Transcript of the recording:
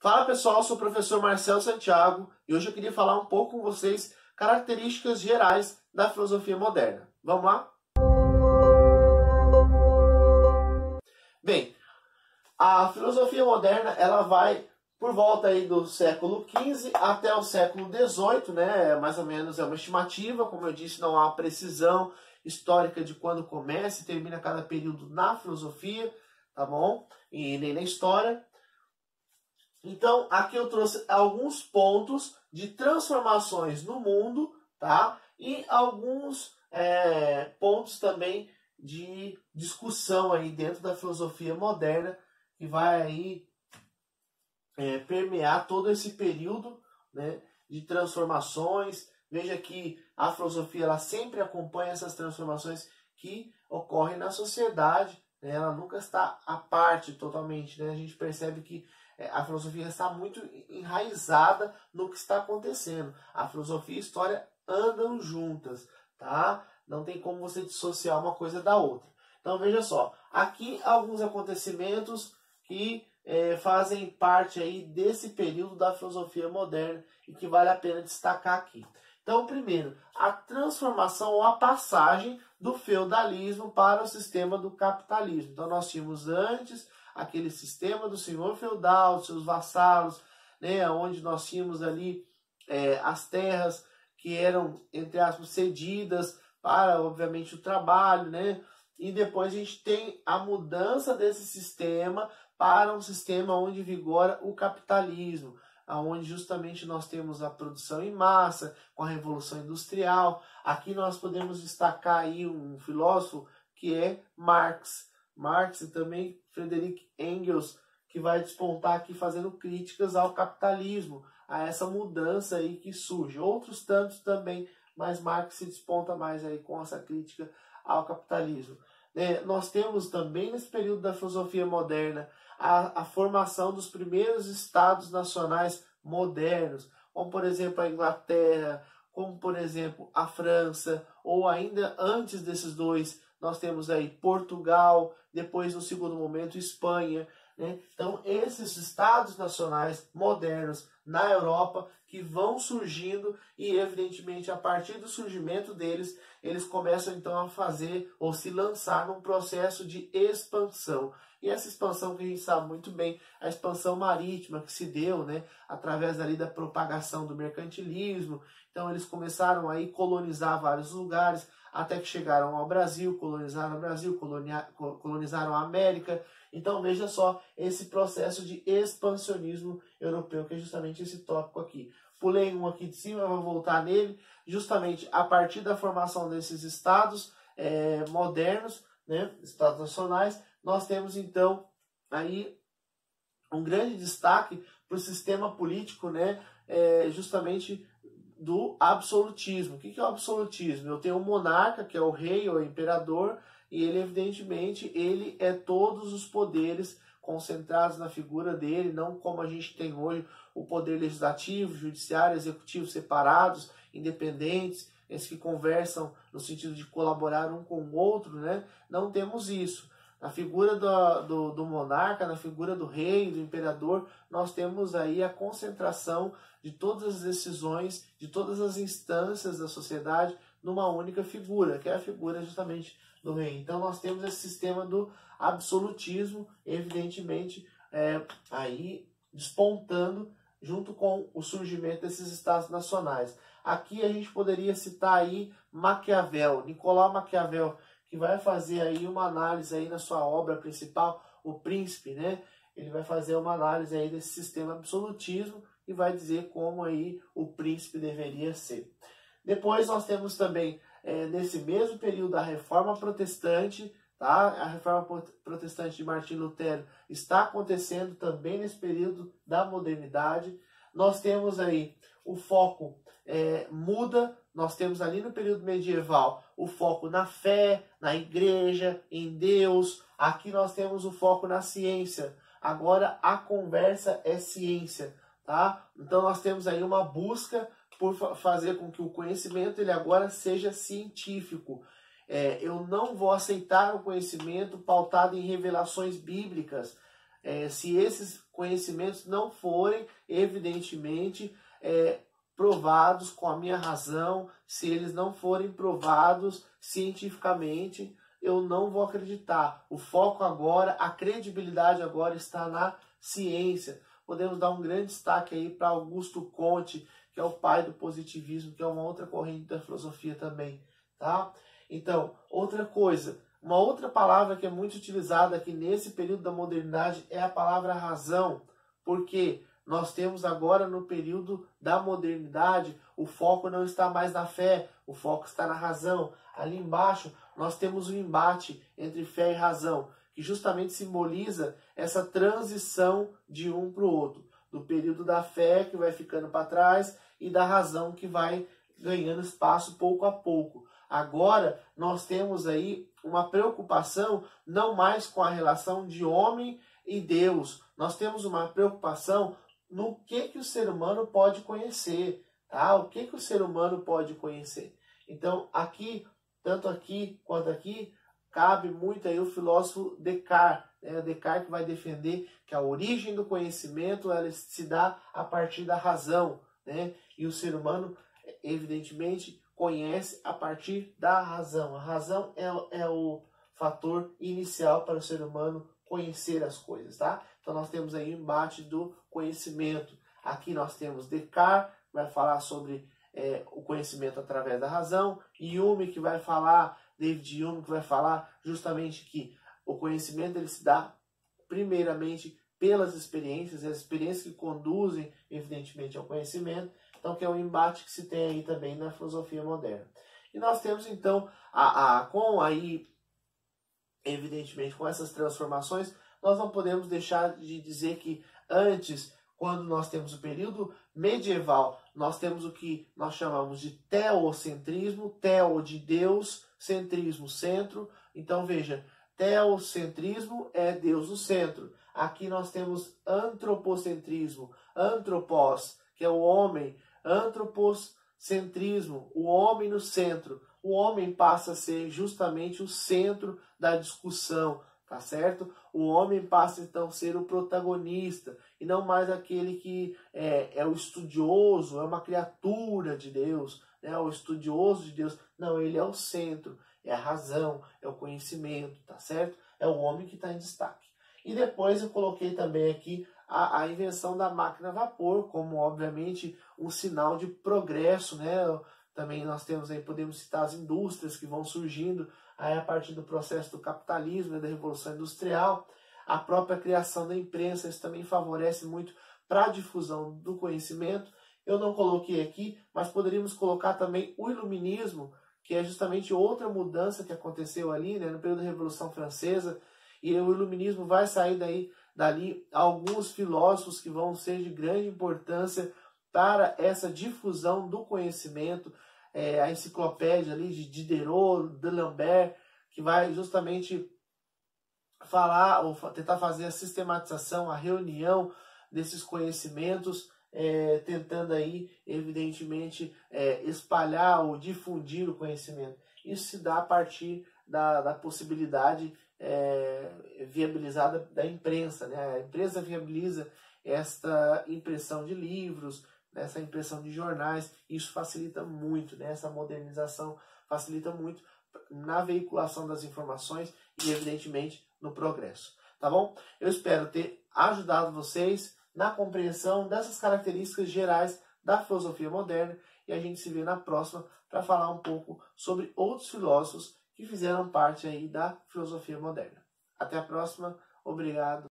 Fala pessoal, sou o professor Marcelo Santiago e hoje eu queria falar um pouco com vocês características gerais da filosofia moderna. Vamos lá? Bem, a filosofia moderna ela vai por volta aí do século XV até o século XVIII, né? Mais ou menos é uma estimativa, como eu disse, não há precisão histórica de quando começa e termina cada período na filosofia, tá bom? E nem na história. Então, aqui eu trouxe alguns pontos de transformações no mundo, tá? E alguns pontos também de discussão aí dentro da filosofia moderna, que vai aí permear todo esse período, né, de transformações. Veja que a filosofia ela sempre acompanha essas transformações que ocorrem na sociedade, né? Ela nunca está à parte totalmente, né? A gente percebe que a filosofia está muito enraizada no que está acontecendo. A filosofia e a história andam juntas, tá? Não tem como você dissociar uma coisa da outra. Então veja só, aqui alguns acontecimentos que fazem parte aí desse período da filosofia moderna e que vale a pena destacar aqui. Então, primeiro, a transformação ou a passagem do feudalismo para o sistema do capitalismo. Então, nós tínhamos antes aquele sistema do senhor feudal, dos seus vassalos, né, onde nós tínhamos ali as terras que eram, entre aspas, cedidas para, obviamente, o trabalho, né? E depois a gente tem a mudança desse sistema para um sistema onde vigora o capitalismo, onde justamente nós temos a produção em massa, com a Revolução Industrial. Aqui nós podemos destacar aí um filósofo que é Marx e também Friedrich Engels, que vai despontar aqui fazendo críticas ao capitalismo, a essa mudança aí que surge. Outros tantos também, mas Marx se desponta mais aí com essa crítica ao capitalismo. Nós temos também nesse período da filosofia moderna a formação dos primeiros estados nacionais modernos, como por exemplo a Inglaterra, como por exemplo a França, ou ainda antes desses dois, nós temos aí Portugal, depois no segundo momento Espanha, né? Então esses estados nacionais modernos na Europa que vão surgindo e evidentemente a partir do surgimento deles, eles começam então a fazer ou se lançar num processo de expansão. E essa expansão que a gente sabe muito bem, a expansão marítima que se deu, né, através ali da propagação do mercantilismo. Então eles começaram aí colonizar vários lugares, até que chegaram ao Brasil, colonizaram a América. Então veja só esse processo de expansionismo europeu, que é justamente esse tópico aqui. Pulei um aqui de cima, vou voltar nele, justamente a partir da formação desses estados modernos, né, estados nacionais, nós temos então aí um grande destaque para o sistema político, né, justamente do absolutismo. O que é o absolutismo? Eu tenho um monarca, que é o rei ou o imperador, e ele, evidentemente, ele é todos os poderes concentrados na figura dele, não como a gente tem hoje o poder legislativo, judiciário, executivo separados, independentes, esses que conversam no sentido de colaborar um com o outro, né? Não temos isso. Na figura do monarca, na figura do rei, do imperador, nós temos aí a concentração de todas as decisões, de todas as instâncias da sociedade numa única figura, que é a figura justamente do rei. Então nós temos esse sistema do absolutismo, evidentemente, aí despontando junto com o surgimento desses estados nacionais. Aqui a gente poderia citar aí Maquiavel, Nicolau Maquiavel, que vai fazer aí uma análise aí na sua obra principal, O Príncipe, né? Ele vai fazer uma análise aí desse sistema absolutismo e vai dizer como aí o príncipe deveria ser. Depois nós temos também, nesse mesmo período, a Reforma Protestante, tá? A Reforma Protestante de Martim Lutero está acontecendo também nesse período da modernidade. Nós temos aí o foco muda, nós temos ali no período medieval o foco na fé, na igreja, em Deus. Aqui nós temos o foco na ciência. Agora a conversa é ciência, tá? Então nós temos aí uma busca por fazer com que o conhecimento ele agora seja científico. Eu não vou aceitar o conhecimento pautado em revelações bíblicas. se esses conhecimentos não forem, evidentemente, provados com a minha razão, se eles não forem provados cientificamente, eu não vou acreditar. O foco agora, a credibilidade agora está na ciência. Podemos dar um grande destaque aí para Augusto Comte, que é o pai do positivismo, que é uma outra corrente da filosofia também, tá? Então, outra coisa, uma outra palavra que é muito utilizada aqui nesse período da modernidade é a palavra razão, porque nós temos agora no período da modernidade, o foco não está mais na fé, o foco está na razão. Ali embaixo nós temos um embate entre fé e razão, que justamente simboliza essa transição de um para o outro, do período da fé que vai ficando para trás e da razão que vai ganhando espaço pouco a pouco. Agora nós temos aí uma preocupação não mais com a relação de homem e Deus, nós temos uma preocupação no que o ser humano pode conhecer, tá? O que o ser humano pode conhecer. Então, aqui, tanto aqui quanto aqui, cabe muito aí o filósofo Descartes, né? Descartes que vai defender que a origem do conhecimento ela se dá a partir da razão, né? E o ser humano, evidentemente, conhece a partir da razão. A razão é o fator inicial para o ser humano conhecer as coisas, tá? Então nós temos aí o embate do conhecimento. Aqui nós temos Descartes, que vai falar sobre o conhecimento através da razão, Hume, que vai falar, David Hume, que vai falar justamente que o conhecimento ele se dá primeiramente pelas experiências, as experiências que conduzem, evidentemente, ao conhecimento. Então, que é um embate que se tem aí também na filosofia moderna. E nós temos, então, evidentemente, com essas transformações, nós não podemos deixar de dizer que antes, quando nós temos o período medieval, nós temos o que nós chamamos de teocentrismo, teo de Deus, centrismo, centro. Então, veja, teocentrismo é Deus no centro. Aqui nós temos antropocentrismo, antropos, que é o homem, antropocentrismo, o homem no centro. O homem passa a ser justamente o centro da discussão, tá certo? O homem passa então a ser o protagonista e não mais aquele que é o estudioso, é uma criatura de Deus, né? O estudioso de Deus. Não, ele é o centro, é a razão, é o conhecimento, tá certo? É o homem que está em destaque. E depois eu coloquei também aqui a invenção da máquina a vapor, como obviamente um sinal de progresso, né? Também nós temos aí, podemos citar as indústrias que vão surgindo aí a partir do processo do capitalismo e da Revolução Industrial. A própria criação da imprensa, isso também favorece muito para a difusão do conhecimento. Eu não coloquei aqui, mas poderíamos colocar também o iluminismo, que é justamente outra mudança que aconteceu ali, né, no período da Revolução Francesa. E o iluminismo vai sair dali alguns filósofos que vão ser de grande importância para essa difusão do conhecimento, a enciclopédia ali de Diderot, D'Alembert, que vai justamente falar ou tentar fazer a sistematização, a reunião desses conhecimentos, tentando aí, evidentemente, espalhar ou difundir o conhecimento. Isso se dá a partir da possibilidade viabilizada da imprensa, né? A imprensa viabiliza esta impressão de livros, essa impressão de jornais. Isso facilita muito, né? Essa modernização facilita muito na veiculação das informações e, evidentemente, no progresso. Tá bom? Eu espero ter ajudado vocês na compreensão dessas características gerais da filosofia moderna e a gente se vê na próxima para falar um pouco sobre outros filósofos que fizeram parte aí da filosofia moderna. Até a próxima. Obrigado.